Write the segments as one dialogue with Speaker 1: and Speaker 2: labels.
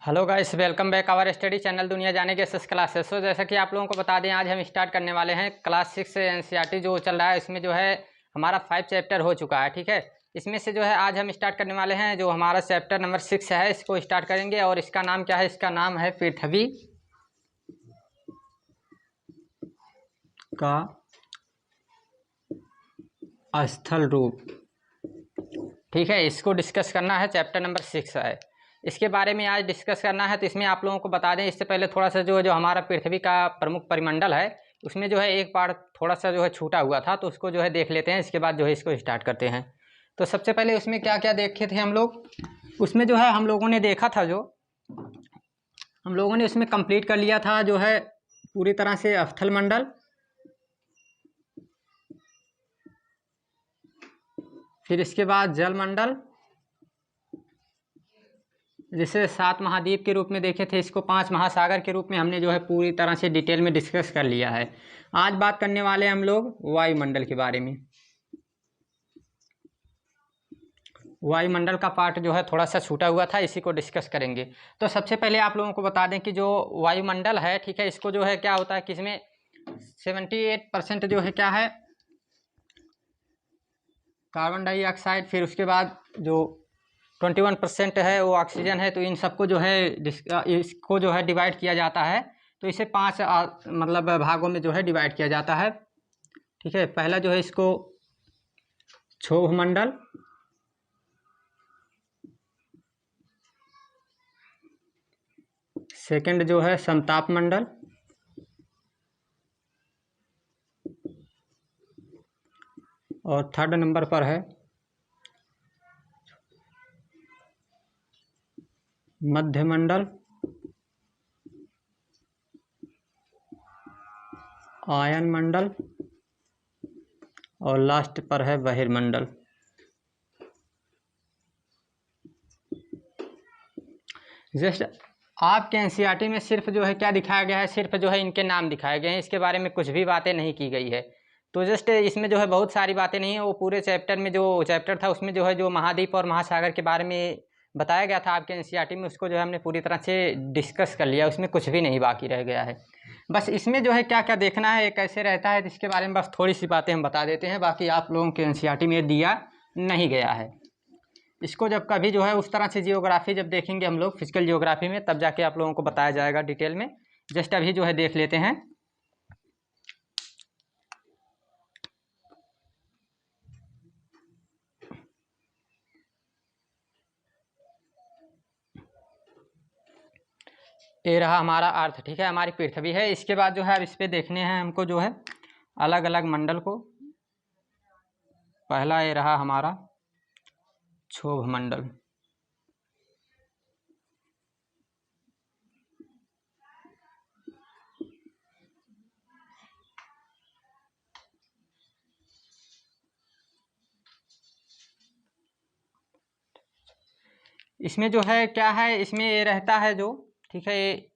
Speaker 1: Hello guys, welcome back our study channel दुनिया जाने के एसएस क्लासेस। सो जैसा कि आप लोगों को बता दें, आज हम स्टार्ट करने वाले हैं क्लास 6 से एनसीईआरटी जो चल रहा है। इसमें जो है हमारा 5 चैप्टर हो चुका है, ठीक है। इसमें से जो है आज हम स्टार्ट करने वाले हैं जो हमारा चैप्टर नंबर 6 है, इसको स्टार्ट करेंगे। और इसका नाम क्या है? इसका नाम है पृथ्वी का स्थल रूप, ठीक है। इसको डिस्कस करना है, चैप्टर नंबर 6 है, इसके बारे में आज डिस्कस करना है। तो इसमें आप लोगों को बता दें, इससे पहले थोड़ा सा जो हमारा पृथ्वी का प्रमुख परिमंडल है, उसमें जो है एक पार्ट थोड़ा सा जो है छूटा हुआ था, तो उसको जो है देख लेते हैं। इसके बाद जो है इसको स्टार्ट करते हैं। तो सबसे पहले उसमें क्या क्या देखे थे हम लोग? उसमें जो है हम लोगों ने देखा था, जो हम लोगों ने उसमें कंप्लीट कर लिया था जो है पूरी तरह से स्थल मंडल, फिर इसके बाद जल मंडल, जिसे 7 महाद्वीप के रूप में देखे थे, इसको 5 महासागर के रूप में हमने जो है पूरी तरह से डिटेल में डिस्कस कर लिया है। आज बात करने वाले हैं हम लोग वायुमंडल के बारे में। वायुमंडल का पार्ट जो है थोड़ा सा छूटा हुआ था, इसी को डिस्कस करेंगे। तो सबसे पहले आप लोगों को बता दें कि जो वायुमंडल है, ठीक है, इसको जो है क्या होता है कि इसमें 78% जो है क्या है, कार्बन डाइऑक्साइड, फिर उसके बाद जो 21% है वो ऑक्सीजन है। तो इन सबको जो है इसको जो है डिवाइड किया जाता है। तो इसे 5 मतलब भागों में जो है डिवाइड किया जाता है, ठीक है। पहला जो है इसको क्षोभ मंडल, सेकंड जो है समताप मंडल, और थर्ड नंबर पर है मध्य मंडल, आयन मंडल, और लास्ट पर है बहिर्मंडल। जस्ट आपके एनसीईआरटी में सिर्फ जो है क्या दिखाया गया है, सिर्फ जो है इनके नाम दिखाए गए हैं, इसके बारे में कुछ भी बातें नहीं की गई है। तो जस्ट इसमें जो है बहुत सारी बातें नहीं है। वो पूरे चैप्टर में जो चैप्टर था उसमें जो है जो महाद्वीप और महासागर के बारे में बताया गया था आपके एनसीईआरटी में, उसको जो है हमने पूरी तरह से डिस्कस कर लिया, उसमें कुछ भी नहीं बाकी रह गया है। बस इसमें जो है क्या क्या देखना है, कैसे रहता है, इसके बारे में बस थोड़ी सी बातें हम बता देते हैं। बाकी आप लोगों के एनसीईआरटी में दिया नहीं गया है। इसको जब कभी जो है उस तरह से जियोग्राफी जब देखेंगे हम लोग फिजिकल जियोग्राफी में, तब जाके आप लोगों को बताया जाएगा डिटेल में। जस्ट अभी जो है देख लेते हैं। ये रहा हमारा अर्थ, ठीक है, हमारी पृथ्वी है। इसके बाद जो है अब इस पे देखने हैं हमको जो है अलग अलग मंडल को। पहला ये रहा हमारा क्षोभ मंडल। इसमें जो है क्या है, इसमें ये रहता है जो, ठीक है, ये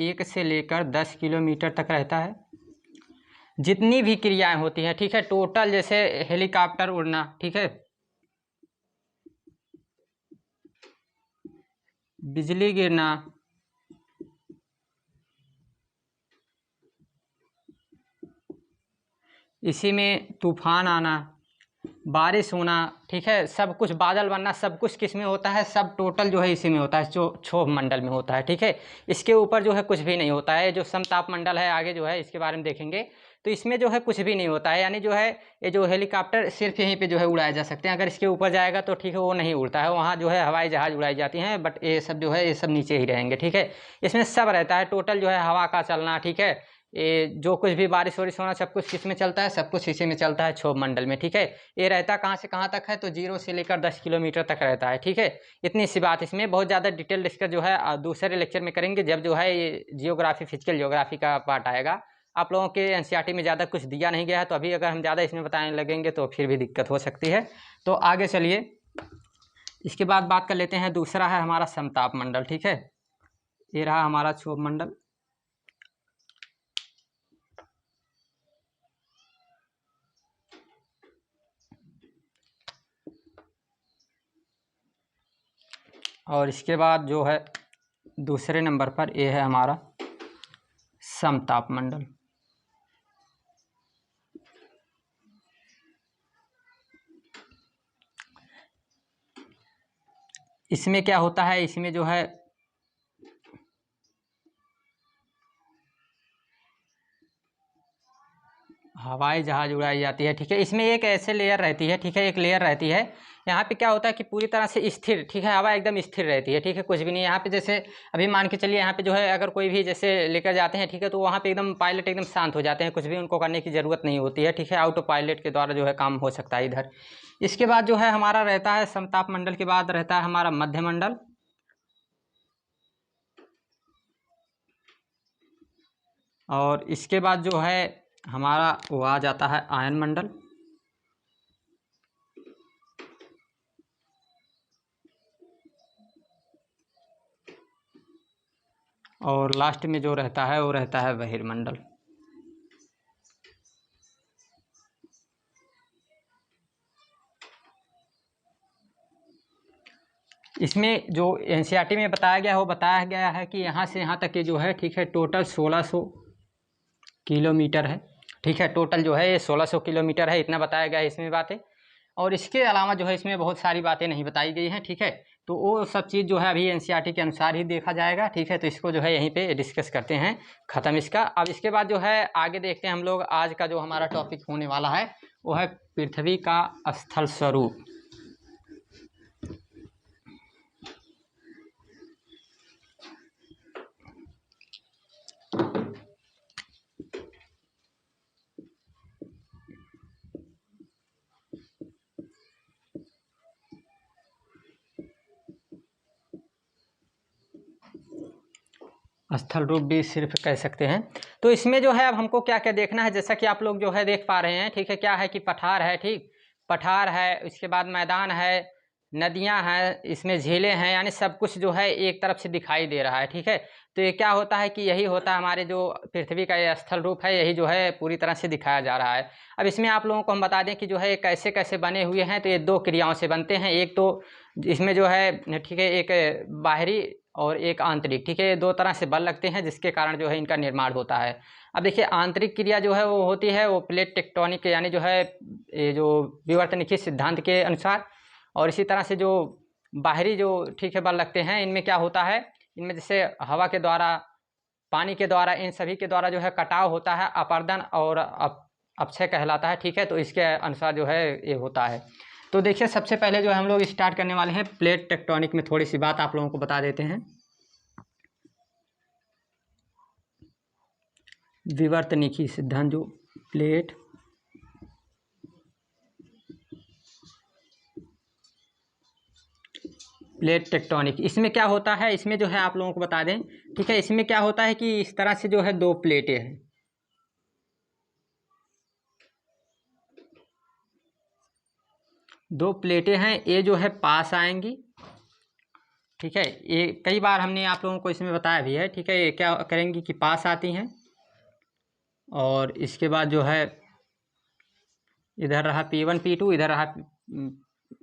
Speaker 1: 1 से लेकर 10 किलोमीटर तक रहता है। जितनी भी क्रियाएं होती हैं, ठीक है, टोटल, जैसे हेलीकॉप्टर उड़ना, ठीक है, बिजली गिरना, इसी में तूफान आना, बारिश होना, ठीक है, सब कुछ, बादल बनना, सब कुछ किस में होता है? सब टोटल जो है इसी में होता है, जो क्षोभ मंडल में होता है, ठीक है। इसके ऊपर जो है कुछ भी नहीं होता है। जो समताप मंडल है, आगे जो है इसके बारे में देखेंगे, तो इसमें जो है कुछ भी नहीं होता है। यानी जो है ये जो हेलीकॉप्टर सिर्फ यहीं पे जो है उड़ाए जा सकते हैं। अगर इसके ऊपर जाएगा तो ठीक है, वो नहीं उड़ता है, वहाँ जो है हवाई जहाज उड़ाई जाती हैं, बट ये सब जो है ये सब नीचे ही रहेंगे, ठीक है। इसमें सब रहता है टोटल, जो है हवा का चलना, ठीक है, ये जो कुछ भी बारिश वारिश होना, सब कुछ किस में चलता है? सब कुछ इसी में चलता है, क्षोभ मंडल में, ठीक है। ये रहता कहाँ से कहाँ तक है? तो 0 से लेकर 10 किलोमीटर तक रहता है, ठीक है। इतनी सी बात। इसमें बहुत ज़्यादा डिटेल डिस्कस जो है दूसरे लेक्चर में करेंगे, जब जो है ये जियोग्राफी, फिजिकल जियोग्राफी का पार्ट आएगा। आप लोगों के एनसीईआरटी में ज़्यादा कुछ दिया नहीं गया है, तो अभी अगर हम ज़्यादा इसमें बताने लगेंगे तो फिर भी दिक्कत हो सकती है। तो आगे चलिए, इसके बाद बात कर लेते हैं। दूसरा है हमारा समताप मंडल, ठीक है। ये रहा हमारा क्षोभ मंडल। और इसके बाद जो है दूसरे नंबर पर ये है हमारा समताप मंडल। इसमें क्या होता है, इसमें जो है हवाई जहाज उड़ाई जाती है, ठीक है। इसमें एक ऐसे लेयर रहती है, ठीक है, एक लेयर रहती है। यहाँ पे क्या होता है कि पूरी तरह से स्थिर, ठीक है, हवा एकदम स्थिर रहती है, ठीक है, कुछ भी नहीं। यहाँ पे जैसे अभी मान के चलिए, यहाँ पे जो है अगर कोई भी जैसे लेकर जाते हैं, ठीक है, तो वहाँ पे एकदम पायलट एकदम शांत हो जाते हैं, कुछ भी उनको करने की ज़रूरत नहीं होती है, ठीक है। ऑटो पायलट के द्वारा जो है काम हो सकता है इधर। इसके बाद जो है हमारा रहता है समताप मंडल के बाद रहता है हमारा मध्य मंडल, और इसके बाद जो है हमारा वो आ जाता है आयन मंडल, और लास्ट में जो रहता है वो रहता है बहिर्मंडल। इसमें जो एनसीईआरटी में बताया गया है वो बताया गया है कि यहाँ से यहाँ तक के जो है, ठीक है, टोटल 1600 किलोमीटर है, ठीक है। टोटल जो है ये 1600 किलोमीटर है, इतना बताया गया है इसमें बातें। और इसके अलावा जो है इसमें बहुत सारी बातें नहीं बताई गई हैं, ठीक है। तो वो सब चीज़ जो है अभी एनसीईआरटी के अनुसार ही देखा जाएगा, ठीक है। तो इसको जो है यहीं पे डिस्कस करते हैं, ख़त्म इसका। अब इसके बाद जो है आगे देखते हैं हम लोग। आज का जो हमारा टॉपिक होने वाला है वो है पृथ्वी का स्थल स्वरूप। स्थल रूप भी सिर्फ कह सकते हैं। तो इसमें जो है अब हमको क्या क्या देखना है, जैसा कि आप लोग जो है देख पा रहे हैं, ठीक है, क्या है कि पठार है, ठीक, पठार है, उसके बाद मैदान है, नदियां हैं, इसमें झीलें हैं, यानी सब कुछ जो है एक तरफ से दिखाई दे रहा है, ठीक है। तो ये क्या होता है कि यही होता है हमारे जो पृथ्वी का ये स्थल रूप है, यही जो है पूरी तरह से दिखाया जा रहा है। अब इसमें आप लोगों को हम बता दें कि जो है ये कैसे कैसे बने हुए हैं। तो ये दो क्रियाओं से बनते हैं। एक तो इसमें जो है, ठीक है, एक बाहरी और एक आंतरिक, ठीक है, ये दो तरह से बल लगते हैं जिसके कारण जो है इनका निर्माण होता है। अब देखिए आंतरिक क्रिया जो है वो होती है वो प्लेट टेक्टोनिक, यानी जो है ये जो विवर्तनिकी सिद्धांत के अनुसार। और इसी तरह से जो बाहरी जो, ठीक है, बल लगते हैं, इनमें क्या होता है, इनमें जैसे हवा के द्वारा, पानी के द्वारा, इन सभी के द्वारा जो है कटाव होता है, अपर्दन और अपक्षय कहलाता है, ठीक है। तो इसके अनुसार जो है ये होता है। तो देखिए सबसे पहले जो हम लोग स्टार्ट करने वाले हैं प्लेट टेक्टोनिक में, थोड़ी सी बात आप लोगों को बता देते हैं। विवर्तनिकी सिद्धांत, जो प्लेट प्लेट टेक्टोनिक, इसमें क्या होता है, इसमें जो है आप लोगों को बता दें, ठीक है, इसमें क्या होता है कि इस तरह से जो है दो प्लेटें हैं, दो प्लेटें हैं, ये जो है पास आएंगी, ठीक है। ये कई बार हमने आप लोगों को इसमें बताया भी है, ठीक है। ये क्या करेंगी कि पास आती हैं, और इसके बाद जो है इधर रहा P1 P2, इधर रहा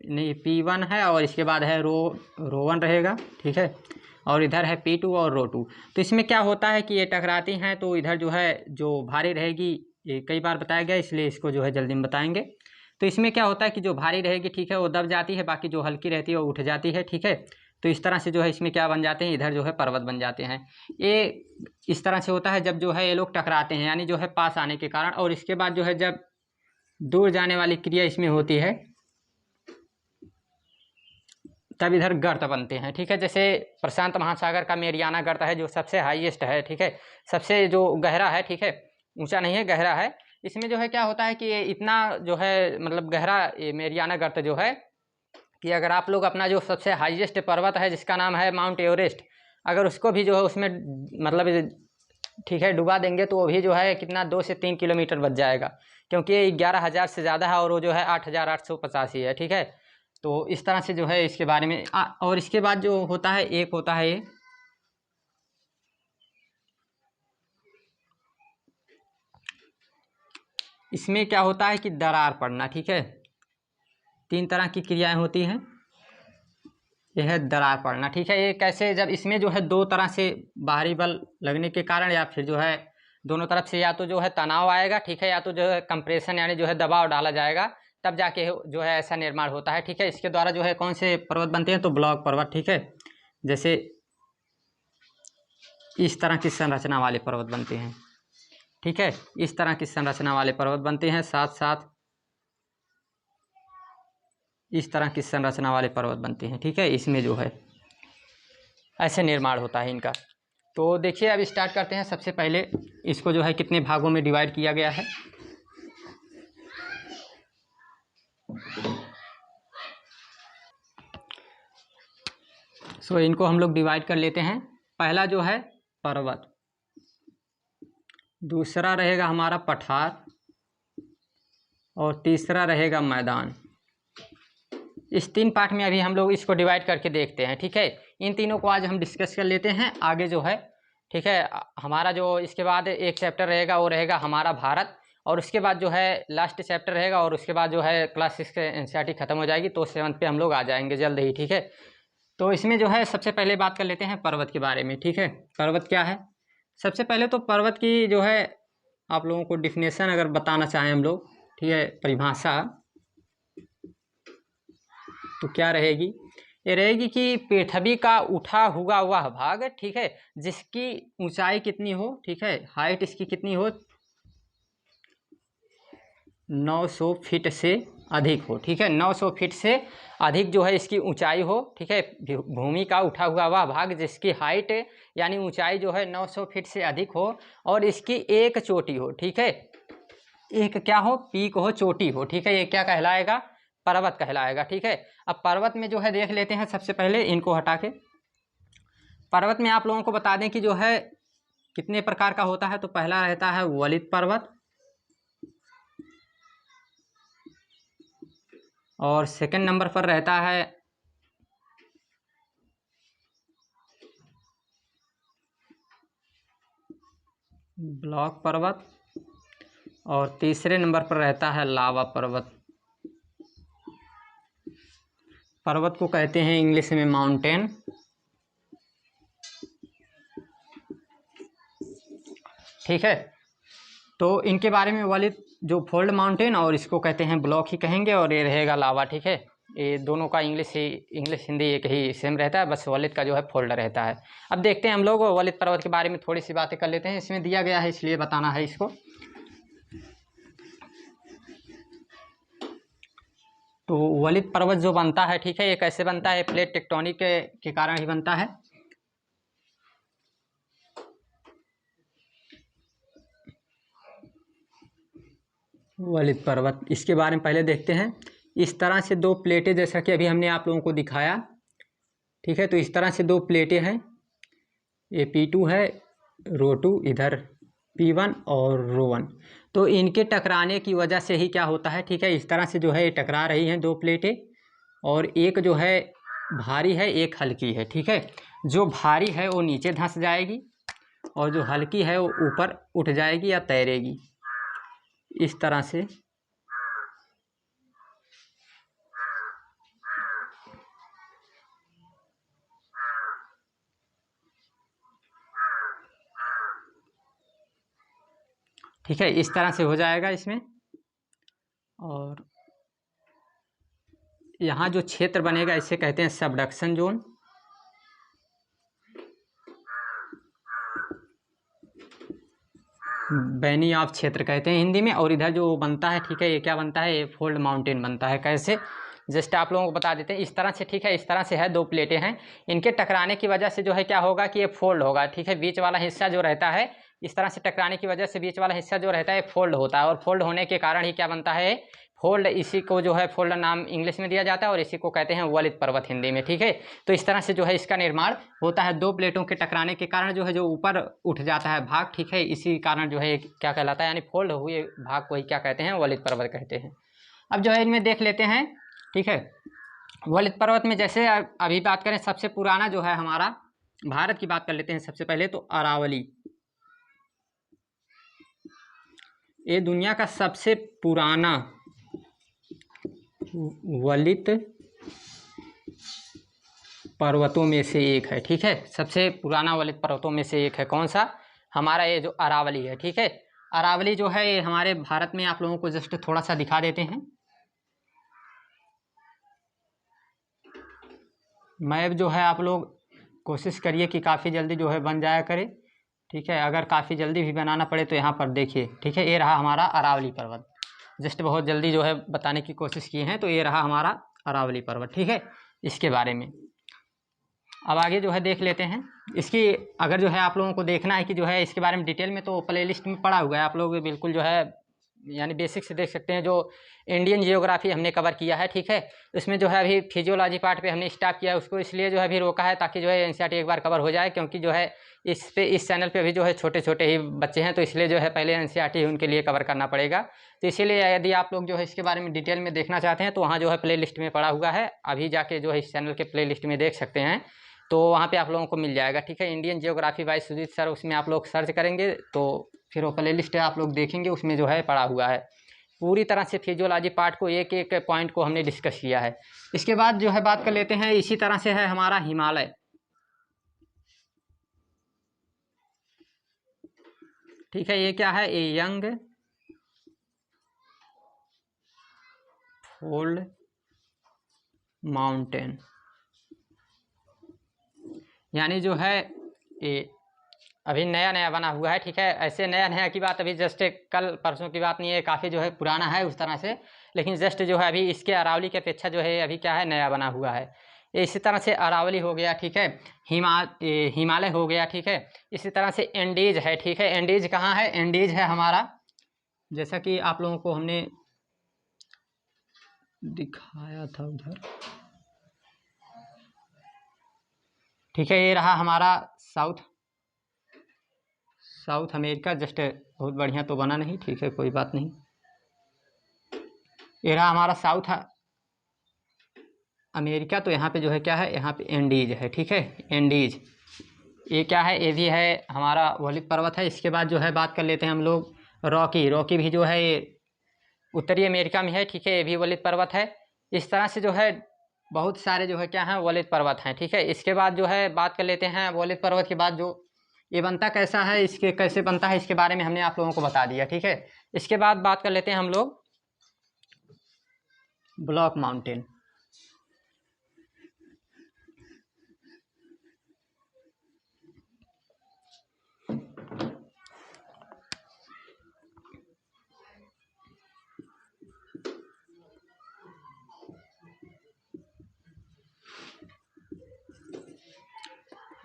Speaker 1: नहीं P1 है, और इसके बाद है रो1 रहेगा, ठीक है, और इधर है P2 और रो2। तो इसमें क्या होता है कि ये टकराती हैं, तो इधर जो है जो भारी रहेगी, ये कई बार बताया गया इसलिए इसको जो है जल्दी में बताएंगे। तो इसमें क्या होता है कि जो भारी रहेगी, ठीक है, वो दब जाती है, बाकी जो हल्की रहती है वो उठ जाती है, ठीक है। तो इस तरह से जो है इसमें क्या बन जाते हैं, इधर जो है पर्वत बन जाते हैं। ये इस तरह से होता है जब जो है ये लोग टकराते हैं, यानी जो है पास आने के कारण। और इसके बाद जो है जब दूर जाने वाली क्रिया इसमें होती है, तब इधर गर्त बनते हैं, ठीक है। जैसे प्रशांत महासागर का मेरियाना गर्त है जो सबसे हाईएस्ट है, ठीक है, सबसे जो गहरा है, ठीक है, ऊंचा नहीं है, गहरा है। इसमें जो है क्या होता है कि ये इतना जो है मतलब गहरा ये मेरियाना गर्त जो है, कि अगर आप लोग अपना जो सबसे हाईएस्ट पर्वत है जिसका नाम है माउंट एवरेस्ट, अगर उसको भी जो है उसमें मतलब, ठीक है, डुबा देंगे, तो वो भी जो है कितना 2 से 3 किलोमीटर बच जाएगा, क्योंकि ये 11,000 से ज़्यादा है, और वो जो है 8,885 है, ठीक है। तो इस तरह से जो है इसके बारे में और इसके बाद जो होता है, एक होता है ये इसमें क्या होता है कि दरार पड़ना, ठीक है। तीन तरह की क्रियाएं होती हैं। यह है दरार पड़ना। ठीक है, ये कैसे, जब इसमें जो है दो तरह से बाहरी बल लगने के कारण या फिर जो है दोनों तरफ से या तो जो है तनाव आएगा, ठीक है, या तो जो है कंप्रेशन यानी जो है दबाव डाला जाएगा, तब जाके जो है ऐसा निर्माण होता है। ठीक है, इसके द्वारा जो है कौन से पर्वत बनते हैं, तो ब्लॉक पर्वत। ठीक है, जैसे इस तरह की संरचना वाले पर्वत बनते हैं। ठीक है, इस तरह की संरचना वाले पर्वत बनते हैं, साथ साथ इस तरह की संरचना वाले पर्वत बनते हैं। ठीक है, इसमें जो है ऐसे निर्माण होता है इनका। तो देखिए अब स्टार्ट करते हैं। सबसे पहले इसको जो है कितने भागों में डिवाइड किया गया है। सो इनको हम लोग डिवाइड कर लेते हैं। पहला जो है पर्वत, दूसरा रहेगा हमारा पठार, और तीसरा रहेगा मैदान। इस 3 पार्ट में अभी हम लोग इसको डिवाइड करके देखते हैं। ठीक है, इन तीनों को आज हम डिस्कस कर लेते हैं। आगे जो है, ठीक है, हमारा जो इसके बाद एक चैप्टर रहेगा वो रहेगा हमारा भारत, और उसके बाद जो है लास्ट चैप्टर रहेगा, और उसके बाद जो है क्लास 6 के एनसीईआरटी खत्म हो जाएगी, तो 7th पे हम लोग आ जाएंगे जल्द ही। ठीक है, तो इसमें जो है सबसे पहले बात कर लेते हैं पर्वत के बारे में। ठीक है, पर्वत क्या है। सबसे पहले तो पर्वत की जो है आप लोगों को डिफिनेशन अगर बताना चाहें हम लोग, ठीक है, परिभाषा, तो क्या रहेगी, ये रहेगी कि पृथ्वी का उठा हुआ वह भाग, ठीक है, जिसकी ऊंचाई कितनी हो, ठीक है, हाइट इसकी कितनी हो, 900 फीट से अधिक हो। ठीक है, 900 फीट से अधिक जो है इसकी ऊंचाई हो। ठीक है, भूमि का उठा हुआ वह भाग जिसकी हाइट यानी ऊंचाई जो है 900 फीट से अधिक हो, और इसकी एक चोटी हो। ठीक है, एक क्या हो, पीक हो, चोटी हो। ठीक है, ये क्या कहलाएगा, पर्वत कहलाएगा। ठीक है, अब पर्वत में जो है देख लेते हैं सबसे पहले इनको हटा के। पर्वत में आप लोगों को बता दें कि जो है कितने प्रकार का होता है। तो पहला रहता है वलित पर्वत, और सेकंड नंबर पर रहता है ब्लॉक पर्वत, और तीसरे नंबर पर रहता है लावा पर्वत। पर्वत को कहते हैं इंग्लिश में माउंटेन। ठीक है, तो इनके बारे में वलित जो फोल्ड माउंटेन, और इसको कहते हैं ब्लॉक ही कहेंगे, और ये रहेगा लावा। ठीक है, ये दोनों का इंग्लिश हिंदी एक ही सेम रहता है, बस वलित का जो है फोल्ड रहता है। अब देखते हैं हम लोग वलित पर्वत के बारे में थोड़ी सी बातें कर लेते हैं। इसमें दिया गया है इसलिए बताना है इसको। तो वलित पर्वत जो बनता है, ठीक है, ये कैसे बनता है, प्लेट टेक्टोनिक के कारण ही बनता है। वलित पर्वत, इसके बारे में पहले देखते हैं। इस तरह से दो प्लेटें, जैसा कि अभी हमने आप लोगों को दिखाया, ठीक है, तो इस तरह से दो प्लेटें हैं, ये P2 है, ρ2 इधर P1 और ρ1। तो इनके टकराने की वजह से ही क्या होता है, ठीक है, इस तरह से जो है ये टकरा रही हैं दो प्लेटें, और एक जो है भारी है, एक हल्की है। ठीक है, जो भारी है वो नीचे धंस जाएगी, और जो हल्की है वो ऊपर उठ जाएगी या तैरेगी, इस तरह से। ठीक है, इस तरह से हो जाएगा इसमें। और यहाँ जो क्षेत्र बनेगा इसे कहते हैं सबडक्शन जोन। बैनी ऑफ क्षेत्र कहते हैं हिंदी में। और इधर जो बनता है, ठीक है, ये क्या बनता है, ये फोल्ड माउंटेन बनता है। कैसे, जस्ट आप लोगों को बता देते हैं। इस तरह से, ठीक है, इस तरह से है, दो प्लेटें हैं, इनके टकराने की वजह से जो है क्या होगा कि ये फोल्ड होगा। ठीक है, बीच वाला हिस्सा जो रहता है, इस तरह से टकराने की वजह से बीच वाला हिस्सा जो रहता है फोल्ड होता है, और फोल्ड होने के कारण ही क्या बनता है, फोल्ड। इसी को जो है फोल्ड नाम इंग्लिश में दिया जाता है, और इसी को कहते हैं वलित पर्वत हिंदी में। ठीक है, तो इस तरह से जो है इसका निर्माण होता है, दो प्लेटों के टकराने के कारण जो है जो ऊपर उठ जाता है भाग। ठीक है, इसी कारण जो है क्या कहलाता है, यानी फोल्ड हुए भाग को ही क्या कहते हैं, वलित पर्वत कहते हैं। अब जो है इनमें देख लेते हैं। ठीक है, वलित पर्वत में जैसे अभी बात करें, सबसे पुराना जो है हमारा भारत की बात कर लेते हैं सबसे पहले। तो अरावली, ये दुनिया का सबसे पुराना वलित पर्वतों में से एक है, ठीक है। सबसे पुराना वलित पर्वतों में से एक है। कौन सा? हमारा ये जो अरावली है, ठीक है। अरावली जो है ये हमारे भारत में, आप लोगों को जस्ट थोड़ा सा दिखा देते हैं। मैप जो है आप लोग कोशिश करिए कि काफ़ी जल्दी जो है बन जाया करे, ठीक है। अगर काफ़ी जल्दी भी बनाना पड़े तो यहाँ पर देखिए, ठीक है। ये रहा हमारा अरावली पर्वत। जस्ट बहुत जल्दी जो है बताने की कोशिश की है, तो ये रहा हमारा अरावली पर्वत, ठीक है। इसके बारे में अब आगे जो है देख लेते हैं। इसकी अगर जो है आप लोगों को देखना है कि जो है इसके बारे में डिटेल में, तो प्लेलिस्ट में पड़ा हुआ है, आप लोग बिल्कुल जो है यानी बेसिक से देख सकते हैं। जो इंडियन जियोग्राफी हमने कवर किया है, ठीक है। उसमें जो है अभी फिजियोलॉजी पार्ट पे हमने स्टॉप किया है, उसको इसलिए जो है अभी रोका है ताकि जो है एनसीईआरटी एक बार कवर हो जाए, क्योंकि जो है इस चैनल पे अभी जो है छोटे छोटे ही बच्चे हैं, तो इसलिए जो है पहले एनसीईआरटी उनके लिए कवर करना पड़ेगा। तो इसीलिए यदि आप लोग जो है इसके बारे में डिटेल में देखना चाहते हैं, तो वहाँ जो है प्ले लिस्ट में पड़ा हुआ है, अभी जाके जो है इस चैनल के प्ले लिस्ट में देख सकते हैं, तो वहाँ पे आप लोगों को मिल जाएगा, ठीक है। Indian geography by Sujeet sir, उसमें आप लोग सर्च करेंगे तो फिर वो प्ले लिस्ट आप लोग देखेंगे, उसमें जो है पड़ा हुआ है। पूरी तरह से फिजियोलॉजी पार्ट को एक एक पॉइंट को हमने डिस्कस किया है। इसके बाद जो है बात कर लेते हैं, इसी तरह से है हमारा हिमालय, ठीक है। ये क्या है? ए यंग फोल्ड माउंटेन, यानी जो है ये अभी नया नया बना हुआ है, ठीक है। ऐसे नया नया की बात अभी जस्ट कल परसों की बात नहीं है, काफ़ी जो है पुराना है उस तरह से, लेकिन जस्ट जो है अभी इसके अरावली की अपेक्षा जो है अभी क्या है, नया बना हुआ है। इसी तरह से अरावली हो गया, ठीक है। हिमालय हो गया, ठीक है। इसी तरह से एंडीज है, ठीक है। एंडीज कहाँ है? एंडीज है हमारा, जैसा कि आप लोगों को हमने दिखाया था उधर, ठीक है। ये रहा हमारा साउथ अमेरिका। जस्ट बहुत बढ़िया तो बना नहीं, ठीक है, कोई बात नहीं। ये रहा हमारा साउथ अमेरिका। तो यहाँ पे जो है क्या है, यहाँ पे एंडीज है, ठीक है। एंडीज ये क्या है? ये भी है हमारा वलित पर्वत है। इसके बाद जो है बात कर लेते हैं हम लोग रॉकी भी जो है ये उत्तरी अमेरिका में है, ठीक है। ये भी वलित पर्वत है। इस तरह से जो है बहुत सारे जो है क्या है, वलित पर्वत हैं, ठीक है। इसके बाद जो है बात कर लेते हैं वलित पर्वत के बाद जो ये बनता कैसा है, इसके कैसे बनता है, इसके बारे में हमने आप लोगों को बता दिया, ठीक है। इसके बाद बात कर लेते हैं हम लोग ब्लॉक माउंटेन।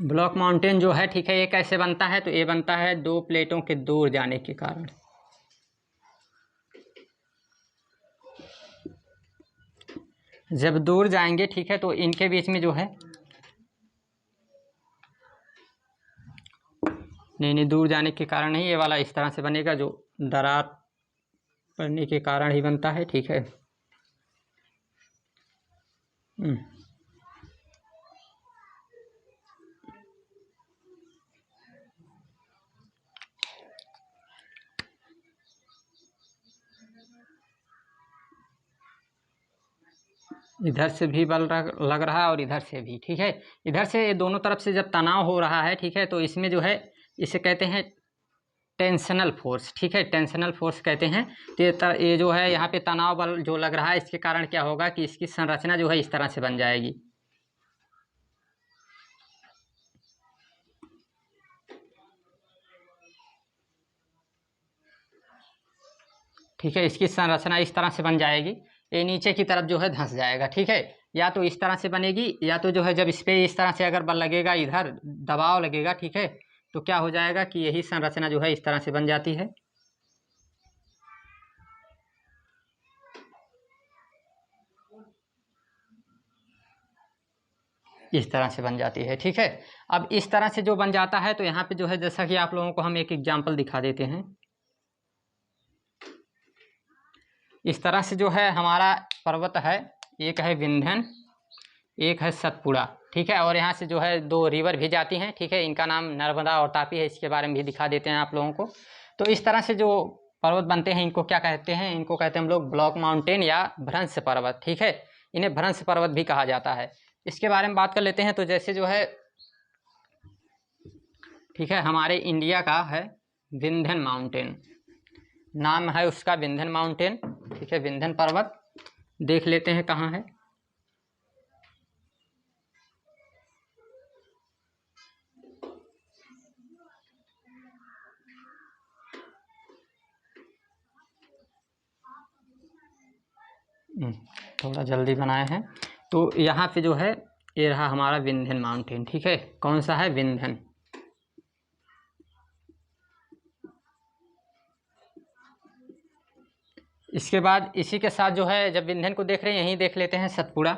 Speaker 1: ब्लॉक माउंटेन जो है, ठीक है, ये कैसे बनता है? तो ये बनता है दो प्लेटों के दूर जाने के कारण। जब दूर जाएंगे, ठीक है, तो इनके बीच में जो है नहीं दूर जाने के कारण नहीं, ये वाला इस तरह से बनेगा, जो दरार पड़ने के कारण ही बनता है, ठीक है। इधर से भी बल लग रहा है और इधर से भी, ठीक है। इधर से दोनों तरफ से जब तनाव हो रहा है, ठीक है, तो इसमें जो है इसे कहते हैं टेंशनल फोर्स, ठीक है। टेंशनल फोर्स कहते हैं। तो ये जो है यहाँ पे तनाव बल जो लग रहा है, इसके कारण क्या होगा कि इसकी संरचना जो है इस तरह से बन जाएगी, ठीक है। इसकी संरचना इस तरह से बन जाएगी, ये नीचे की तरफ जो है धंस जाएगा, ठीक है। या तो इस तरह से बनेगी, या तो जो है जब इस पे इस तरह से अगर बल लगेगा, इधर दबाव लगेगा, ठीक है, तो क्या हो जाएगा कि यही संरचना जो है इस तरह से बन जाती है, इस तरह से बन जाती है, ठीक है। अब इस तरह से जो बन जाता है, तो यहाँ पे जो है जैसा कि आप लोगों को हम एक एग्जाम्पल दिखा देते हैं। इस तरह से जो है हमारा पर्वत है, एक है विंध्यन, एक है सतपुड़ा, ठीक है। और यहाँ से जो है दो रिवर भी जाती हैं, ठीक है। इनका नाम नर्मदा और तापी है, इसके बारे में भी दिखा देते हैं आप लोगों को। तो इस तरह से जो पर्वत बनते हैं, इनको क्या कहते हैं? इनको कहते हैं हम लोग ब्लॉक माउंटेन या भ्रंश पर्वत, ठीक है। इन्हें भ्रंश पर्वत भी कहा जाता है। इसके बारे में बात कर लेते हैं। तो जैसे जो है ठीक है, हमारे इंडिया का है विंध्यन माउंटेन, नाम है उसका विंध्यन माउंटेन, ठीक है, विंध्यन पर्वत। देख लेते हैं कहाँ है। थोड़ा जल्दी बनाए हैं। तो यहाँ पे जो है ये रहा हमारा विंध्यन माउंटेन, ठीक है। कौन सा है? विंध्यन। इसके बाद इसी के साथ जो है, जब विंध्यन को देख रहे हैं, यहीं देख लेते हैं सतपुड़ा।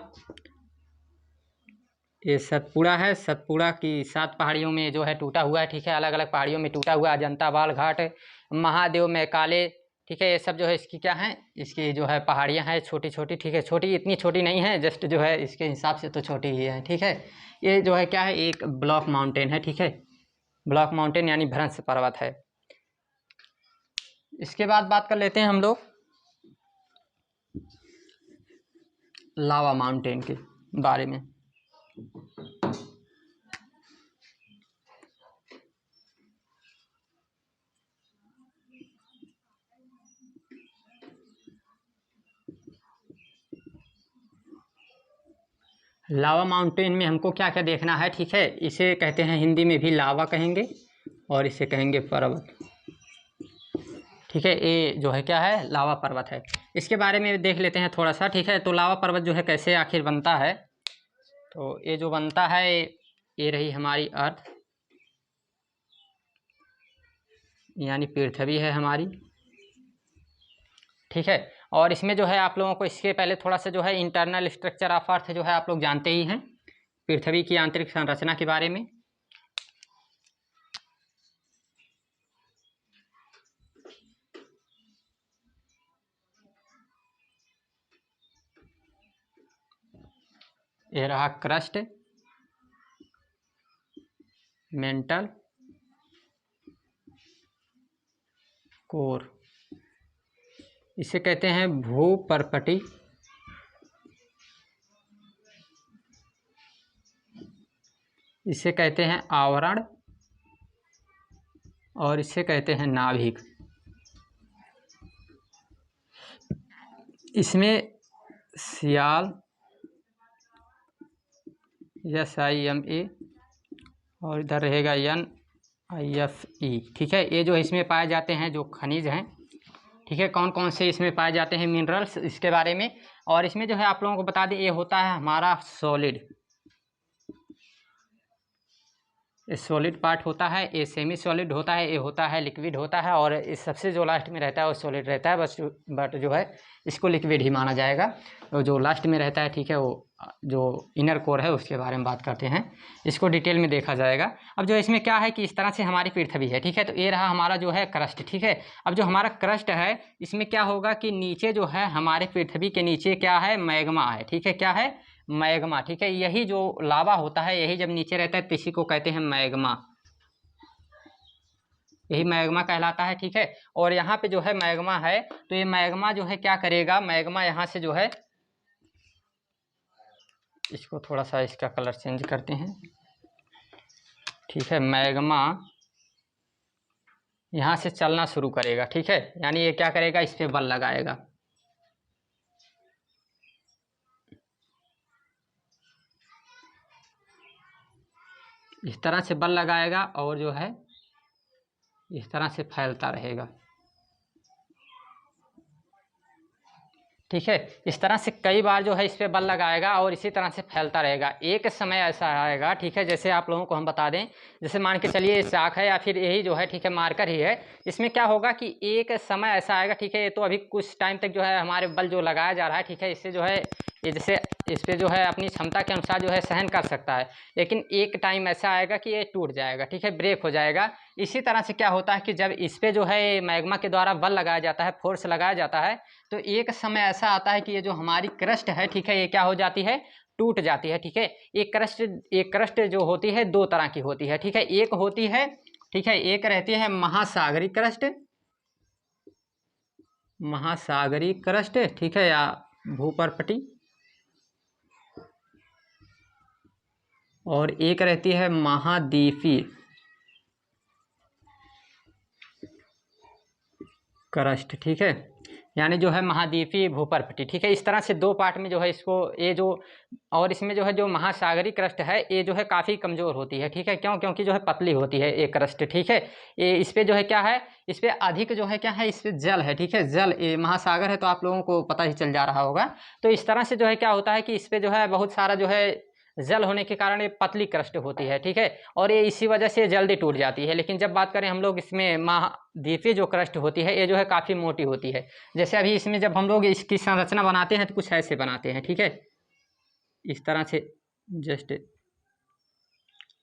Speaker 1: ये सतपुड़ा है। सतपुड़ा की 7 पहाड़ियों में जो है टूटा हुआ है, ठीक है, अलग अलग पहाड़ियों में टूटा हुआ है। अजंता बाल घाट, महादेव में काले, ठीक है, ये सब जो है इसकी क्या है, इसकी जो है पहाड़ियाँ हैं छोटी छोटी, ठीक है, छोटी इतनी छोटी नहीं है, जस्ट जो है इसके हिसाब से तो छोटी ही है, ठीक है। ये जो है क्या है, एक ब्लॉक माउंटेन है, ठीक है, ब्लॉक माउंटेन यानी भ्रंश पर्वत है। इसके बाद बात कर लेते हैं हम लोग लावा माउंटेन के बारे में। लावा माउंटेन में हमको क्या क्या देखना है, ठीक है। इसे कहते हैं हिंदी में भी लावा कहेंगे और इसे कहेंगे पर्वत, ठीक है। ये जो है क्या है, लावा पर्वत है। इसके बारे में देख लेते हैं थोड़ा सा, ठीक है। तो लावा पर्वत जो है कैसे आखिर बनता है, तो ये जो बनता है, ये रही हमारी अर्थ यानी पृथ्वी है हमारी, ठीक है। और इसमें जो है आप लोगों को इसके पहले थोड़ा सा जो है इंटरनल स्ट्रक्चर ऑफ अर्थ जो है आप लोग जानते ही हैं, पृथ्वी की आंतरिक संरचना के बारे में। ये रहा क्रस्ट, मेंटल, कोर, इसे कहते हैं भूपर्पटी, इसे कहते हैं आवरण और इसे कहते हैं नाभिक। इसमें सियाल SIMA और इधर रहेगा NIFE, ठीक है। ये जो इसमें पाए जाते हैं जो खनिज हैं, ठीक है, कौन कौन से इसमें पाए जाते हैं मिनरल्स, इसके बारे में। और इसमें जो है आप लोगों को बता दें, ये होता है हमारा सॉलिड, ये सॉलिड पार्ट होता है, ये सेमी सॉलिड होता है, ये होता है लिक्विड होता है, और इस सबसे जो लास्ट में रहता है वो सॉलिड रहता है, बस बट जो है इसको लिक्विड ही माना जाएगा। तो जो लास्ट में रहता है, ठीक है, वो जो इनर कोर है उसके बारे में बात करते हैं, इसको डिटेल में देखा जाएगा। अब जो इसमें क्या है कि इस तरह से हमारी पृथ्वी है, ठीक है। तो ये रहा हमारा जो है क्रस्ट, ठीक है। अब जो हमारा क्रस्ट है, इसमें क्या होगा कि नीचे जो है हमारे पृथ्वी के नीचे क्या है, मैग्मा है, ठीक है। क्या है? मैग्मा, ठीक है। यही जो लावा होता है, यही जब नीचे रहता है तो इसी को कहते हैं मैग्मा, यही मैग्मा कहलाता है, ठीक है। और यहाँ पे जो है मैग्मा है, तो ये मैग्मा जो है क्या करेगा, मैग्मा यहाँ से जो है, इसको थोड़ा सा इसका कलर चेंज करते हैं, ठीक है। मैग्मा यहाँ से चलना शुरू करेगा, ठीक है, यानी ये क्या करेगा, इस पे बल लगाएगा, इस तरह से बल लगाएगा और जो है इस तरह से फैलता रहेगा, ठीक है। इस तरह से कई बार जो है इस पे बल लगाएगा और इसी तरह से फैलता रहेगा। एक समय ऐसा आएगा, ठीक है, जैसे आप लोगों को हम बता दें, जैसे मान के चलिए चाक है या फिर यही जो है, ठीक है, मार्कर ही है। इसमें क्या होगा कि एक समय ऐसा आएगा, ठीक है, ये तो अभी कुछ टाइम तक जो है हमारे बल जो लगाया जा रहा है, ठीक है, इससे जो है ये जैसे इस पर जो है अपनी क्षमता के अनुसार जो है सहन कर सकता है, लेकिन एक टाइम ऐसा आएगा कि ये टूट जाएगा, ठीक है, ब्रेक हो जाएगा। इसी तरह से क्या होता है कि जब इस पे जो है मैग्मा के द्वारा बल लगाया जाता है, फोर्स लगाया जाता है, तो एक समय ऐसा आता है कि ये जो हमारी क्रस्ट है, ठीक है, ये क्या हो जाती है, टूट जाती है, ठीक है। एक क्रस्ट जो होती है 2 तरह की होती है, ठीक है। एक होती है, ठीक है, एक रहती है महासागरी क्रस्ट, महासागरी क्रस्ट, ठीक है, या भूपर्पटी, और एक रहती है महाद्वीपीय क्रस्ट, ठीक है, यानी जो है महाद्वीपीय भूपर्पटी, ठीक है। इस तरह से दो पार्ट में जो है इसको ये जो, और इसमें जो है जो महासागरीय क्रस्ट है ये जो है काफ़ी कमज़ोर होती है, ठीक है। क्यों? क्योंकि जो है पतली होती है ये क्रस्ट, ठीक है। ये इस पे जो है क्या है, इस पे अधिक जो है क्या है, इस पे जल है, ठीक है। जल, ये महासागर है तो आप लोगों को पता ही चल जा रहा होगा। तो इस तरह से जो है क्या होता है कि इस पे जो है बहुत सारा जो है जल होने के कारण ये पतली क्रस्ट होती है, ठीक है। और ये इसी वजह से जल्दी टूट जाती है। लेकिन जब बात करें हम लोग इसमें महाद्वीपीय जो क्रस्ट होती है ये जो है काफ़ी मोटी होती है। जैसे अभी इसमें जब हम लोग इसकी संरचना बनाते हैं तो कुछ ऐसे बनाते हैं, ठीक है। इस तरह से जस्ट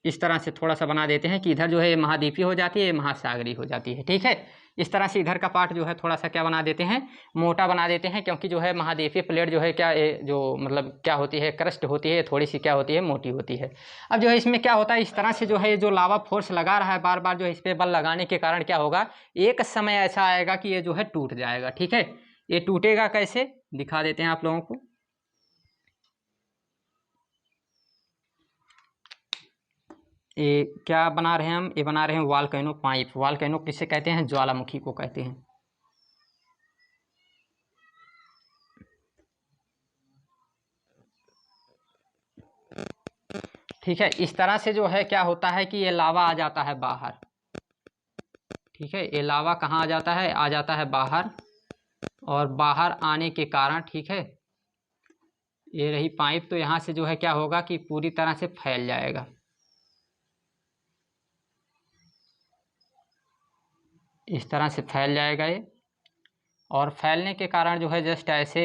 Speaker 1: इस तरह से थोड़ा सा बना देते हैं कि इधर जो है महाद्वीपीय हो जाती है, महासागरीय हो जाती है, ठीक है। इस तरह से इधर का पार्ट जो है थोड़ा सा क्या बना देते हैं, मोटा बना देते हैं, क्योंकि जो है महाद्वीपीय प्लेट जो है क्या जो मतलब क्या होती है, क्रस्ट होती है, थोड़ी सी क्या होती है, मोटी होती है। अब जो है इसमें क्या होता है, इस तरह से जो है जो लावा फोर्स लगा रहा है बार बार, जो है इस पर बल लगाने के कारण क्या होगा, एक समय ऐसा आएगा कि ये जो है टूट जाएगा, ठीक है। ये टूटेगा कैसे, दिखा देते हैं आप लोगों को। ये क्या बना रहे हैं हम, ये बना रहे हैं वॉल्केनो पाइप। वॉल्केनो किसे कहते हैं, ज्वालामुखी को कहते हैं। ठीक है, इस तरह से जो है क्या होता है कि ये लावा आ जाता है बाहर, ठीक है। ये लावा कहाँ आ जाता है, आ जाता है बाहर, और बाहर आने के कारण, ठीक है, ये रही पाइप, तो यहाँ से जो है क्या होगा कि पूरी तरह से फैल जाएगा। इस तरह से फैल जाएगा ये, और फैलने के कारण जो है जस्ट ऐसे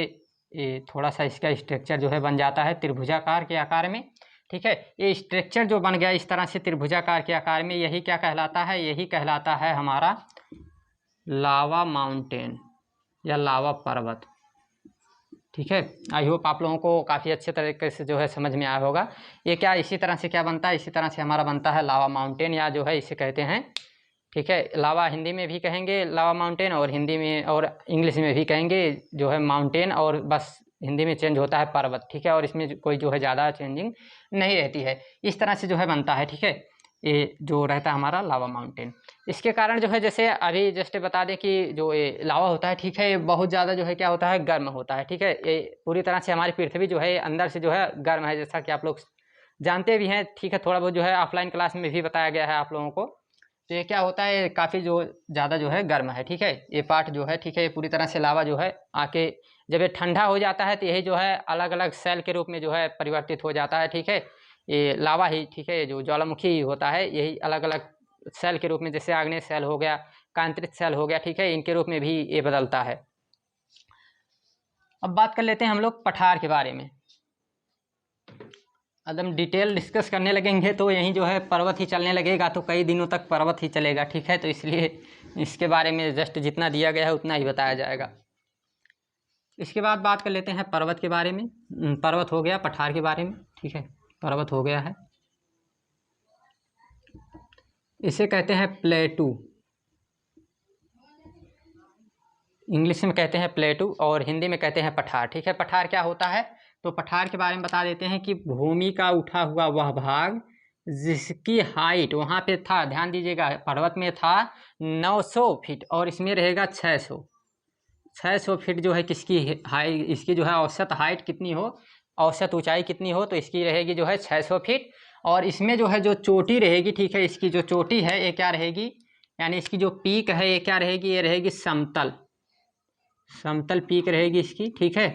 Speaker 1: ये थोड़ा सा इसका स्ट्रक्चर जो है बन जाता है त्रिभुजाकार के आकार में, ठीक है। ये स्ट्रक्चर जो बन गया इस तरह से त्रिभुजाकार के आकार में, यही क्या कहलाता है, यही कहलाता है हमारा लावा माउंटेन या लावा पर्वत, ठीक है। आई होप आप लोगों को काफ़ी अच्छे तरीके से जो है समझ में आया होगा। ये क्या इसी तरह से क्या बनता है, इसी तरह से हमारा बनता है लावा माउंटेन, या जो है इसे कहते हैं, ठीक है। लावा हिंदी में भी कहेंगे लावा माउंटेन, और हिंदी में और इंग्लिश में भी कहेंगे जो है माउंटेन, और बस हिंदी में चेंज होता है पर्वत, ठीक है। और इसमें कोई जो है ज़्यादा चेंजिंग नहीं रहती है। इस तरह से जो है बनता है, ठीक है, ये जो रहता है हमारा लावा माउंटेन। इसके कारण जो है जैसे अभी जस्ट बता दें कि जो ये लावा होता है, ठीक है, ये बहुत ज़्यादा जो है क्या होता है, गर्म होता है, ठीक है। ये पूरी तरह से हमारी पृथ्वी जो है अंदर से जो है गर्म है, जैसा कि आप लोग जानते भी हैं, ठीक है। थोड़ा बहुत जो है ऑफलाइन क्लास में भी बताया गया है आप लोगों को। तो ये क्या होता है, काफ़ी जो ज़्यादा जो है गर्म है, ठीक है। ये पार्ट जो है, ठीक है, ये पूरी तरह से लावा जो है आके जब ये ठंडा हो जाता है तो यही जो है अलग अलग सेल के रूप में जो है परिवर्तित हो जाता है, ठीक है। ये लावा ही, ठीक है, जो ज्वालामुखी होता है यही अलग अलग सेल के रूप में, जैसे आग्नेय सेल हो गया, कांतरित सेल हो गया, ठीक है, इनके रूप में भी ये बदलता है। अब बात कर लेते हैं हम लोग पठार के बारे में। एकदम डिटेल डिस्कस करने लगेंगे तो यहीं जो है पर्वत ही चलने लगेगा, तो कई दिनों तक पर्वत ही चलेगा, ठीक है। तो इसलिए इसके बारे में जस्ट जितना दिया गया है उतना ही बताया जाएगा। इसके बाद बात कर लेते हैं पर्वत के बारे में। पर्वत हो गया, पठार के बारे में, ठीक है, पर्वत हो गया है। इसे कहते हैं प्लेटू, इंग्लिश में कहते हैं प्लेटू, और हिंदी में कहते हैं पठार, ठीक है। पठार क्या होता है, तो पठार के बारे में बता देते हैं कि भूमि का उठा हुआ वह भाग जिसकी हाइट वहाँ पे था, ध्यान दीजिएगा, पर्वत में था 900 फीट, और इसमें रहेगा 600 फीट जो है किसकी हाइट, इसकी जो है औसत हाइट कितनी हो, औसत ऊंचाई कितनी हो, तो इसकी रहेगी जो है 600 फीट। और इसमें जो है जो चोटी रहेगी, ठीक है, इसकी जो चोटी है ये क्या रहेगी, यानी इसकी जो पीक है ये क्या रहेगी, ये रहेगी समतल, समतल पीक रहेगी इसकी, ठीक है।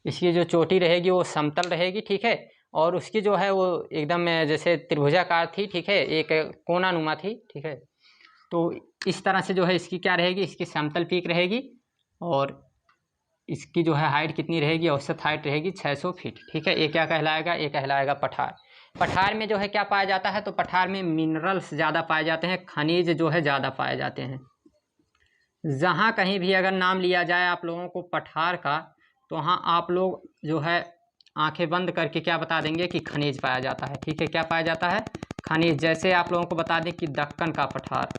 Speaker 1: इसकी जो चोटी रहेगी वो समतल रहेगी, ठीक है। और उसकी जो है वो एकदम जैसे त्रिभुजाकार थी, ठीक है, एक कोनानुमा थी, ठीक है। तो इस तरह से जो है इसकी क्या रहेगी, इसकी समतल पीक रहेगी, और इसकी जो है हाइट कितनी रहेगी, औसत हाइट रहेगी 600 फीट, ठीक है। ये क्या कहलाएगा, ये कहलाएगा पठार। पठार में जो है क्या पाया जाता है, तो पठार में मिनरल्स ज़्यादा पाए जाते हैं, खनिज जो है ज़्यादा पाए जाते हैं। जहाँ कहीं भी अगर नाम लिया जाए आप लोगों को पठार का, तो वहाँ आप लोग जो है आंखें बंद करके क्या बता देंगे कि खनिज पाया जाता है, ठीक है। क्या पाया जाता है, खनिज। जैसे आप लोगों को बता दें कि दक्कन का पठार,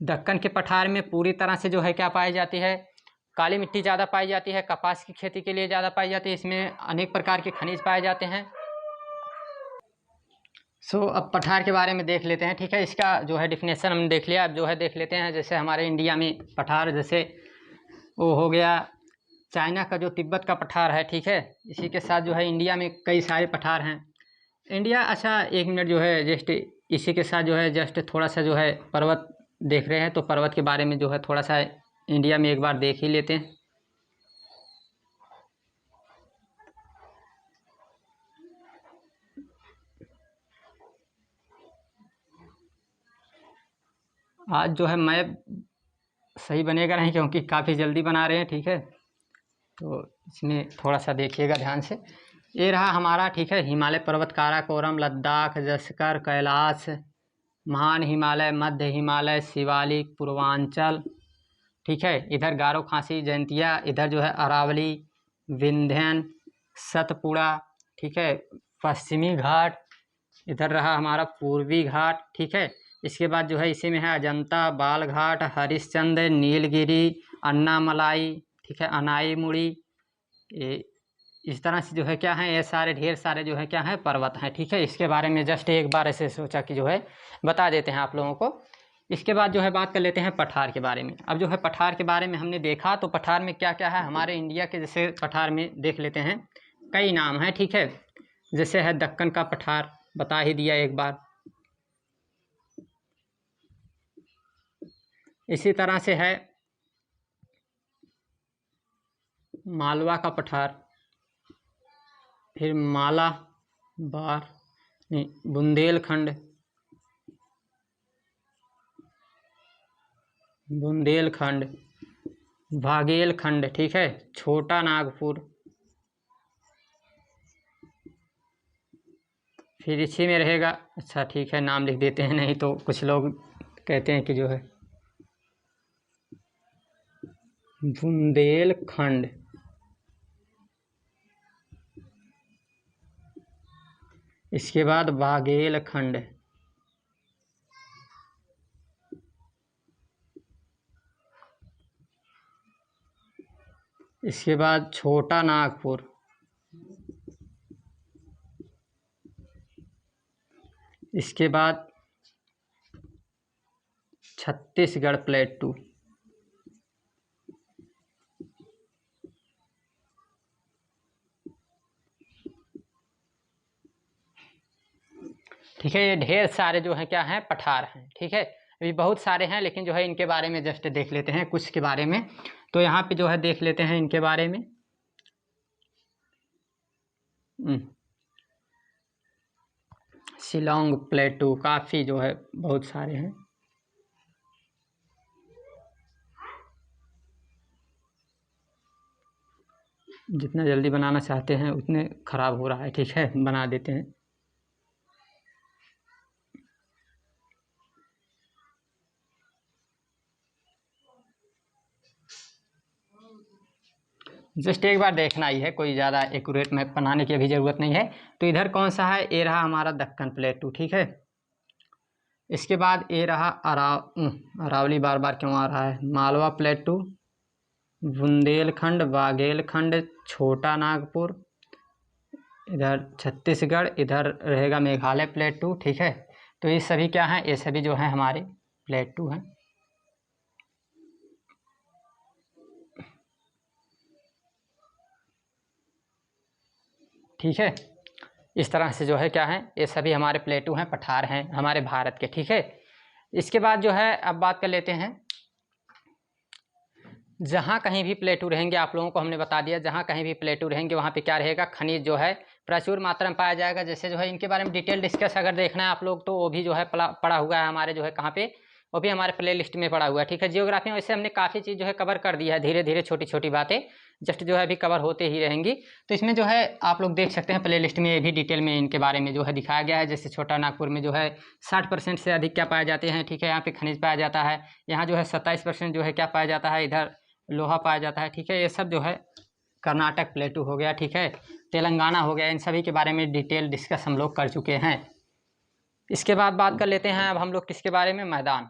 Speaker 1: दक्कन के पठार में पूरी तरह से जो है क्या पाई जाती है, काली मिट्टी ज़्यादा पाई जाती है, कपास की खेती के लिए ज़्यादा पाई जाती है, इसमें अनेक प्रकार के खनिज पाए जाते हैं। अब पठार के बारे में देख लेते हैं, ठीक है। इसका जो है डिफिनेशन हमने देख लिया, अब जो है देख लेते हैं जैसे हमारे इंडिया में पठार, जैसे वो हो गया चाइना का जो तिब्बत का पठार है, ठीक है। इसी के साथ जो है इंडिया में कई सारे पठार हैं इंडिया। अच्छा 1 मिनट जो है जस्ट इसी के साथ जो है जस्ट थोड़ा सा जो है पर्वत देख रहे हैं, तो पर्वत के बारे में जो है थोड़ा सा इंडिया में एक बार देख ही लेते हैं। आज जो है मैप सही बनेगा नहीं, क्योंकि काफ़ी जल्दी बना रहे हैं, ठीक है। तो इसमें थोड़ा सा देखिएगा ध्यान से। ये रहा हमारा, ठीक है, हिमालय पर्वत, काराकोरम, लद्दाख, जस्कर, कैलाश, महान हिमालय, मध्य हिमालय, शिवालिक, पूर्वांचल, ठीक है। इधर गारो खासी, जयंतिया, इधर जो है अरावली, विंध्यन, सतपुड़ा, ठीक है, पश्चिमी घाट, इधर रहा हमारा पूर्वी घाट, ठीक है। इसके बाद जो है इसी में है अजंता, बालघाट, हरिश्चंद्र, नीलगिरी, अन्नामलाई, ठीक है, अनाई मुड़ी। ये इस तरह से जो है क्या है, ये सारे ढेर सारे जो है क्या है पर्वत हैं, ठीक है। इसके बारे में जस्ट एक बार ऐसे सोचा कि जो है बता देते हैं आप लोगों को। इसके बाद जो है बात कर लेते हैं पठार के बारे में। अब जो है पठार के बारे में हमने देखा, तो पठार में क्या क्या है हमारे इंडिया के, जैसे पठार में देख लेते हैं कई नाम हैं, ठीक है। जैसे है दक्कन का पठार, बता ही दिया एक बार। इसी तरह से है मालवा का पठार, फिर मालाबार, नहीं, बुंदेलखंड, बाघेलखंड, ठीक है, छोटा नागपुर, फिर इसी में रहेगा। अच्छा ठीक है, नाम लिख देते हैं, नहीं तो कुछ लोग कहते हैं कि जो है बुंदेलखंड, इसके बाद बाघेलखंड, इसके बाद छोटा नागपुर, इसके बाद छत्तीसगढ़ प्लेटू, ठीक है। ये ढेर सारे जो हैं क्या हैं पठार हैं, ठीक है। अभी बहुत सारे हैं, लेकिन जो है इनके बारे में जस्ट देख लेते हैं कुछ के बारे में। तो यहाँ पे जो है देख लेते हैं इनके बारे में। शिलोंग प्लेटू, काफ़ी जो है बहुत सारे हैं। जितना जल्दी बनाना चाहते हैं उतने ख़राब हो रहा है, ठीक है, बना देते हैं। जस्ट एक बार देखना ही है, कोई ज़्यादा एक्यूरेट मैप बनाने की अभी ज़रूरत नहीं है। तो इधर कौन सा है, ये रहा हमारा दक्कन प्लेटू, ठीक है। इसके बाद ये रहा अरावली, बार बार क्यों आ रहा है, मालवा प्लेटू, बुंदेलखंड, बाघेलखंड, छोटा नागपुर, इधर छत्तीसगढ़, इधर रहेगा मेघालय प्लेटू, ठीक है। तो ये सभी क्या हैं, ये सभी जो हैं हमारे प्लेटू हैं, ठीक है। इस तरह से जो है क्या है, ये सभी हमारे प्लेटू हैं, पठार हैं हमारे भारत के, ठीक है। इसके बाद जो है अब बात कर लेते हैं, जहाँ कहीं भी प्लेटू रहेंगे, आप लोगों को हमने बता दिया, जहाँ कहीं भी प्लेटू रहेंगे वहाँ पे क्या रहेगा, खनिज जो है प्रचुर मात्रा में पाया जाएगा। जैसे जो है इनके बारे में डिटेल डिस्कस अगर देखना है आप लोग, तो वो भी जो है पड़ा हुआ है हमारे जो है कहाँ पे, वो भी हमारे प्ले लिस्ट में पड़ा हुआ है, ठीक है। जियोग्राफी में वैसे हमने काफ़ी चीज़ जो है कवर कर दिया है, धीरे धीरे छोटी छोटी बातें जस्ट जो है अभी कवर होते ही रहेंगी। तो इसमें जो है आप लोग देख सकते हैं प्ले लिस्ट में, ये भी डिटेल में इनके बारे में जो है दिखाया गया है। जैसे छोटा नागपुर में जो है 60% से अधिक क्या पाए जाते हैं, ठीक है, यहाँ पे खनिज पाया जाता है। यहाँ जो है 27% जो है क्या पाया जाता है, इधर लोहा पाया जाता है, ठीक है। ये सब जो है कर्नाटक प्लेटू हो गया, ठीक है, तेलंगाना हो गया, इन सभी के बारे में डिटेल डिस्कस हम लोग कर चुके हैं। इसके बाद बात कर लेते हैं अब हम लोग किसके बारे में, मैदान,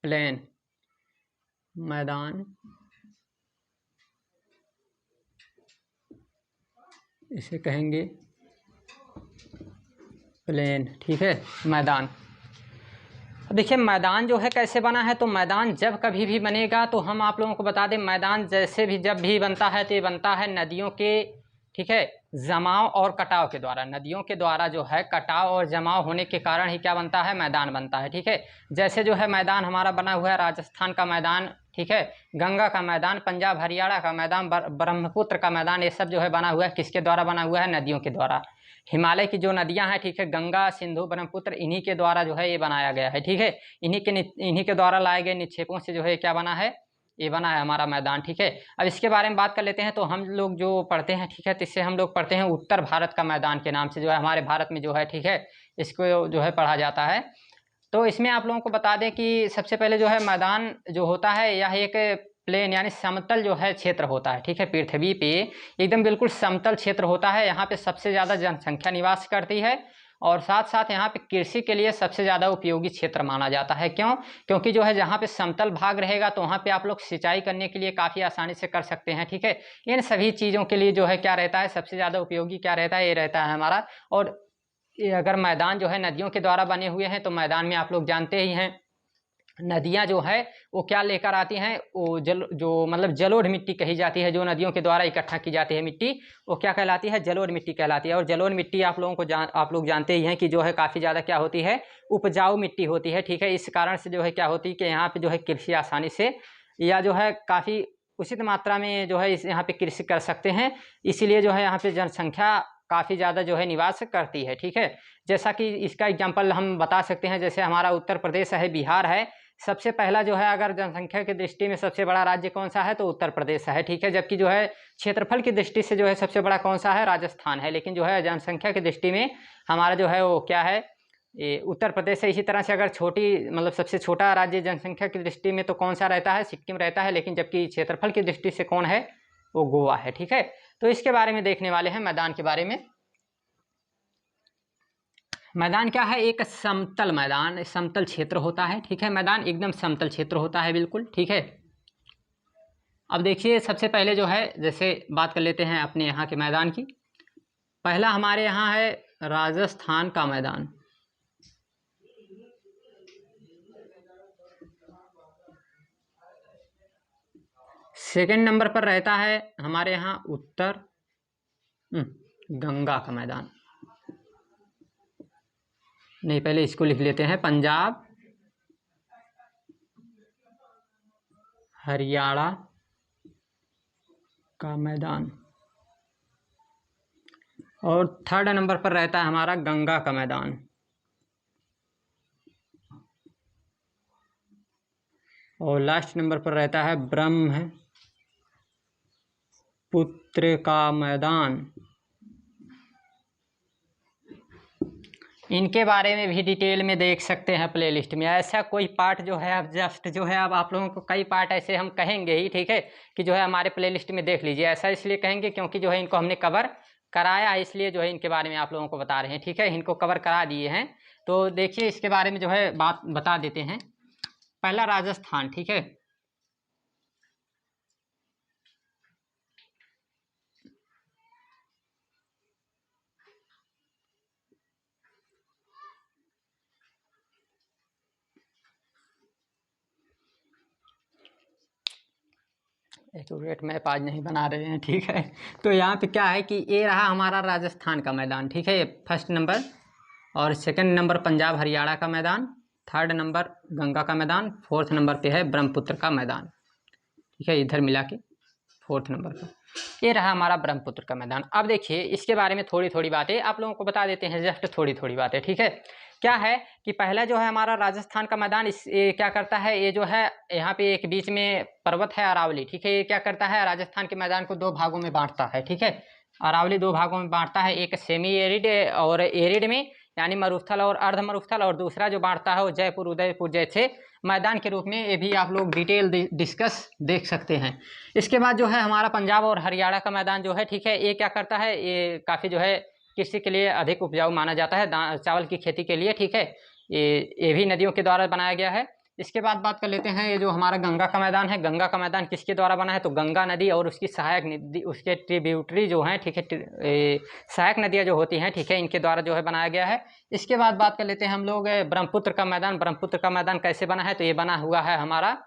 Speaker 1: प्लेन। मैदान, इसे कहेंगे प्लेन, ठीक है, मैदान। देखिए मैदान जो है कैसे बना है, तो मैदान जब कभी भी बनेगा तो हम आप लोगों को बता दें, मैदान जैसे भी जब भी बनता है तो ये बनता है नदियों के, ठीक है, जमाव और कटाव के द्वारा। नदियों के द्वारा जो है कटाव और जमाव होने के कारण ही क्या बनता है, मैदान बनता है, ठीक है। जैसे जो है मैदान हमारा बना हुआ है राजस्थान का मैदान, ठीक है, गंगा का मैदान, पंजाब हरियाणा का मैदान, ब्रह्मपुत्र का मैदान, ये सब जो है बना हुआ है किसके द्वारा बना हुआ है, नदियों के द्वारा। हिमालय की जो नदियां हैं, ठीक है, गंगा सिंधु ब्रह्मपुत्र, इन्हीं के द्वारा जो है ये बनाया गया है, ठीक है। इन्हीं के द्वारा लाए गए निक्षेपों से जो है क्या बना है, ये बना है हमारा मैदान, ठीक है। अब इसके बारे में बात कर लेते हैं। तो हम लोग जो पढ़ते हैं, ठीक है, तो इससे हम लोग पढ़ते हैं उत्तर भारत का मैदान के नाम से जो है हमारे भारत में जो है, ठीक है, इसको जो है पढ़ा जाता है। तो इसमें आप लोगों को बता दें कि सबसे पहले जो है मैदान जो होता है यह एक प्लेन यानी समतल जो है क्षेत्र होता है, ठीक है। पृथ्वी पे एकदम बिल्कुल समतल क्षेत्र होता है। यहाँ पे सबसे ज़्यादा जनसंख्या निवास करती है और साथ साथ यहाँ पे कृषि के लिए सबसे ज़्यादा उपयोगी क्षेत्र माना जाता है। क्यों? क्योंकि जो है जहाँ पे समतल भाग रहेगा तो वहाँ पे आप लोग सिंचाई करने के लिए काफ़ी आसानी से कर सकते हैं, ठीक है। इन सभी चीज़ों के लिए जो है क्या रहता है, सबसे ज़्यादा उपयोगी क्या रहता है, ये रहता है हमारा। और अगर मैदान जो है नदियों के द्वारा बने हुए हैं तो मैदान में आप लोग जानते ही हैं नदियाँ जो है वो क्या लेकर आती हैं, वो जो मतलब जलोढ़ मिट्टी कही जाती है, जो नदियों के द्वारा इकट्ठा की जाती है मिट्टी, वो क्या कहलाती है, जलोढ़ मिट्टी कहलाती है। और जलोढ़ मिट्टी आप लोगों को आप लोग जानते ही हैं कि जो है काफ़ी ज़्यादा क्या होती है, उपजाऊ मिट्टी होती है, ठीक है। इस कारण से जो है क्या होती है कि यहाँ पे जो है कृषि आसानी से या जो है काफ़ी उचित मात्रा में जो है इस यहाँ पे कृषि कर सकते हैं। इसीलिए जो है यहाँ पे जनसंख्या काफ़ी ज़्यादा जो है निवास करती है, ठीक है। जैसा कि इसका एग्जाम्पल हम बता सकते हैं, जैसे हमारा उत्तर प्रदेश है, बिहार है, सबसे पहला जो है अगर जनसंख्या की दृष्टि में सबसे बड़ा राज्य कौन सा है, तो उत्तर प्रदेश है, ठीक है। जबकि जो है क्षेत्रफल की दृष्टि से जो है सबसे बड़ा कौन सा है, राजस्थान है। लेकिन जो है जनसंख्या की दृष्टि में हमारा जो है वो क्या है, ये उत्तर प्रदेश है। इसी तरह से अगर छोटी मतलब सबसे छोटा राज्य जनसंख्या की दृष्टि में तो कौन सा रहता है, सिक्किम रहता है। लेकिन जबकि क्षेत्रफल की दृष्टि से कौन है, वो गोवा है, ठीक है। तो इसके बारे में देखने वाले हैं मैदान के बारे में। मैदान क्या है, एक समतल मैदान, समतल क्षेत्र होता है, ठीक है। मैदान एकदम समतल क्षेत्र होता है, बिल्कुल, ठीक है। अब देखिए सबसे पहले जो है जैसे बात कर लेते हैं अपने यहाँ के मैदान की। पहला हमारे यहाँ है राजस्थान का मैदान, सेकंड नंबर पर रहता है हमारे यहाँ उत्तर गंगा का मैदान, नहीं पहले इसको लिख लेते हैं, पंजाब हरियाणा का मैदान। और थर्ड नंबर पर रहता है हमारा गंगा का मैदान। और लास्ट नंबर पर रहता है ब्रह्मपुत्र का मैदान। इनके बारे में भी डिटेल में देख सकते हैं प्लेलिस्ट में। ऐसा कोई पार्ट जो है अब जस्ट जो है अब आप लोगों को कई पार्ट ऐसे हम कहेंगे ही, ठीक है, कि जो है हमारे प्लेलिस्ट में देख लीजिए। ऐसा इसलिए कहेंगे क्योंकि जो है इनको हमने कवर कराया है, इसलिए जो है इनके बारे में आप लोगों को बता रहे हैं, ठीक है। इनको कवर करा दिए हैं तो देखिए इसके बारे में जो है बात बता देते हैं। पहला राजस्थान, ठीक है। एक्यूरेट मैप आज नहीं बना रहे हैं, ठीक है। तो यहाँ पे क्या है कि ये रहा हमारा राजस्थान का मैदान, ठीक है, ये फर्स्ट नंबर। और सेकंड नंबर पंजाब हरियाणा का मैदान, थर्ड नंबर गंगा का मैदान, फोर्थ नंबर पे है ब्रह्मपुत्र का मैदान, ठीक है, इधर मिला के फोर्थ नंबर पर ये रहा हमारा ब्रह्मपुत्र का मैदान। अब देखिए इसके बारे में थोड़ी थोड़ी बातें आप लोगों को बता देते हैं, जस्ट थोड़ी थोड़ी बातें, ठीक है। क्या है कि पहला जो है हमारा राजस्थान का मैदान, ये क्या करता है, ये जो है यहाँ पे एक बीच में पर्वत है अरावली, ठीक है। ये क्या करता है, राजस्थान के मैदान को दो भागों में बांटता है, ठीक है। अरावली दो भागों में बांटता है, एक सेमी एरिड और एरिड में यानी मरुस्थल और अर्ध मरुस्थल, और दूसरा जो बांटता है वो जयपुर उदयपुर जैसे मैदान के रूप में। ये भी आप लोग डिटेल डिस्कस देख सकते हैं। इसके बाद जो है हमारा पंजाब और हरियाणा का मैदान जो है, ठीक है, ये क्या करता है, ये काफ़ी जो है कृषि के लिए अधिक उपजाऊ माना जाता है, चावल की खेती के लिए, ठीक है। ये भी नदियों के द्वारा बनाया गया है। इसके बाद बात कर लेते हैं ये जो हमारा गंगा का मैदान है, गंगा का मैदान किसके द्वारा बना है, तो गंगा नदी और उसकी सहायक नदी, उसके ट्रिब्यूटरी जो हैं, ठीक है, सहायक नदियाँ जो होती हैं, ठीक है, इनके द्वारा जो है बनाया गया है। इसके बाद बात कर लेते हैं हम लोग ब्रह्मपुत्र का मैदान। ब्रह्मपुत्र का मैदान कैसे बना है, तो ये बना हुआ है हमारा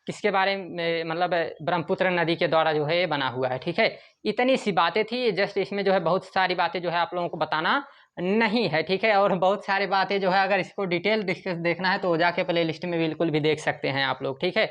Speaker 1: किसके बारे में, मतलब ब्रह्मपुत्र नदी के द्वारा जो है ये बना हुआ है, ठीक है। इतनी सी बातें थी, जस्ट इसमें जो है बहुत सारी बातें जो है आप लोगों को बताना नहीं है, ठीक है। और बहुत सारी बातें जो है अगर इसको डिटेल देखना है तो जाके प्ले लिस्ट में बिल्कुल भी देख सकते हैं आप लोग, ठीक है।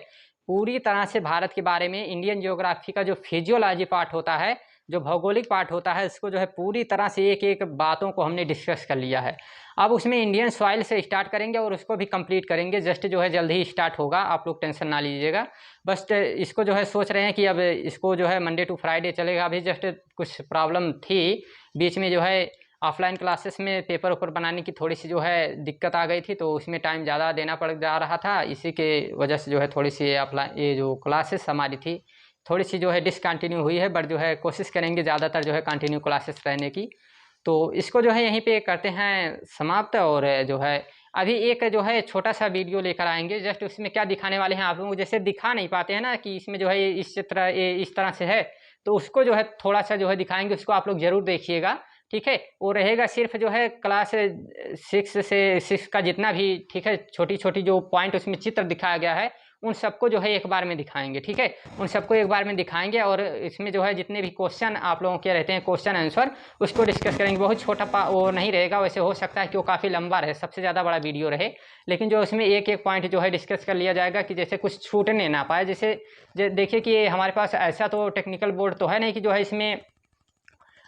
Speaker 1: पूरी तरह से भारत के बारे में इंडियन जियोग्राफी का जो फिजियोलॉजी पार्ट होता है, जो भौगोलिक पार्ट होता है, इसको जो है पूरी तरह से एक एक बातों को हमने डिस्कस कर लिया है। अब उसमें इंडियन सॉइल से स्टार्ट करेंगे और उसको भी कंप्लीट करेंगे, जस्ट जो है जल्द ही स्टार्ट होगा, आप लोग टेंशन ना लीजिएगा। बस इसको जो है सोच रहे हैं कि अब इसको जो है मंडे टू फ्राइडे चलेगा। अभी जस्ट कुछ प्रॉब्लम थी बीच में, जो है ऑफलाइन क्लासेस में पेपर ऊपर बनाने की थोड़ी सी जो है दिक्कत आ गई थी, तो उसमें टाइम ज़्यादा देना पड़ जा रहा था, इसी के वजह से जो है थोड़ी सी ऑफलाइन ये जो क्लासेस हमारी थी थोड़ी सी जो है डिसकंटिन्यू हुई है, बट जो है कोशिश करेंगे ज़्यादातर जो है कंटिन्यू क्लासेस रहने की। तो इसको जो है यहीं पे करते हैं समाप्त, और जो है अभी एक जो है छोटा सा वीडियो लेकर आएंगे, जस्ट उसमें क्या दिखाने वाले हैं आप लोगों को, जैसे दिखा नहीं पाते हैं ना कि इसमें जो है इस चित्र ये इस तरह से है, तो उसको जो है थोड़ा सा जो है दिखाएंगे, उसको आप लोग ज़रूर देखिएगा, ठीक है। वो रहेगा सिर्फ जो है क्लास 6 का जितना भी, ठीक है, छोटी छोटी जो पॉइंट उसमें चित्र दिखाया गया है उन सबको जो है एक बार में दिखाएंगे, ठीक है। उन सबको एक बार में दिखाएंगे और इसमें जो है जितने भी क्वेश्चन आप लोगों के रहते हैं, क्वेश्चन आंसर, उसको डिस्कस करेंगे। बहुत छोटा वो नहीं रहेगा, वैसे हो सकता है कि वो काफ़ी लंबा रहे, सबसे ज़्यादा बड़ा वीडियो रहे, लेकिन जो उसमें एक एक पॉइंट जो है डिस्कस कर लिया जाएगा कि जैसे कुछ छूटने ना पाए। जैसे देखिए कि हमारे पास ऐसा तो टेक्निकल बोर्ड तो है नहीं कि जो है इसमें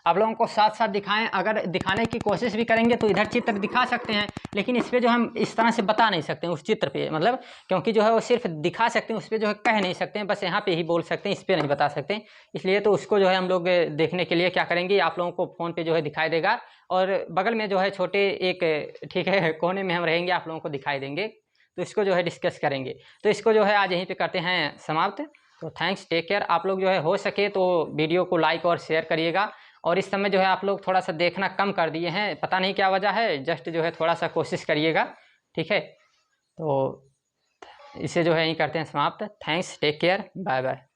Speaker 1: आप लोगों को साथ साथ दिखाएं। अगर दिखाने की कोशिश भी करेंगे तो इधर चित्र दिखा सकते हैं, लेकिन इस पर जो हम इस तरह से बता नहीं सकते हैं उस चित्र पे, मतलब क्योंकि जो है वो सिर्फ दिखा सकते हैं, उस पर जो है कह नहीं सकते हैं, बस यहाँ पे ही बोल सकते हैं, इस पर नहीं बता सकते। इसलिए तो उसको जो है हम लोग देखने के लिए क्या करेंगे, आप लोगों को फ़ोन पर जो है दिखाई देगा, और बगल में जो है छोटे एक, ठीक है, कोने में हम रहेंगे, आप लोगों को दिखाई देंगे, तो इसको जो है डिस्कस करेंगे। तो इसको जो है आज यहीं पर करते हैं समाप्त। तो थैंक्स, टेक केयर। आप लोग जो है हो सके तो वीडियो को लाइक और शेयर करिएगा, और इस समय जो है आप लोग थोड़ा सा देखना कम कर दिए हैं, पता नहीं क्या वजह है, जस्ट जो है थोड़ा सा कोशिश करिएगा, ठीक है। तो इसे जो है यहीं करते हैं समाप्त। Thanks, take care, bye bye.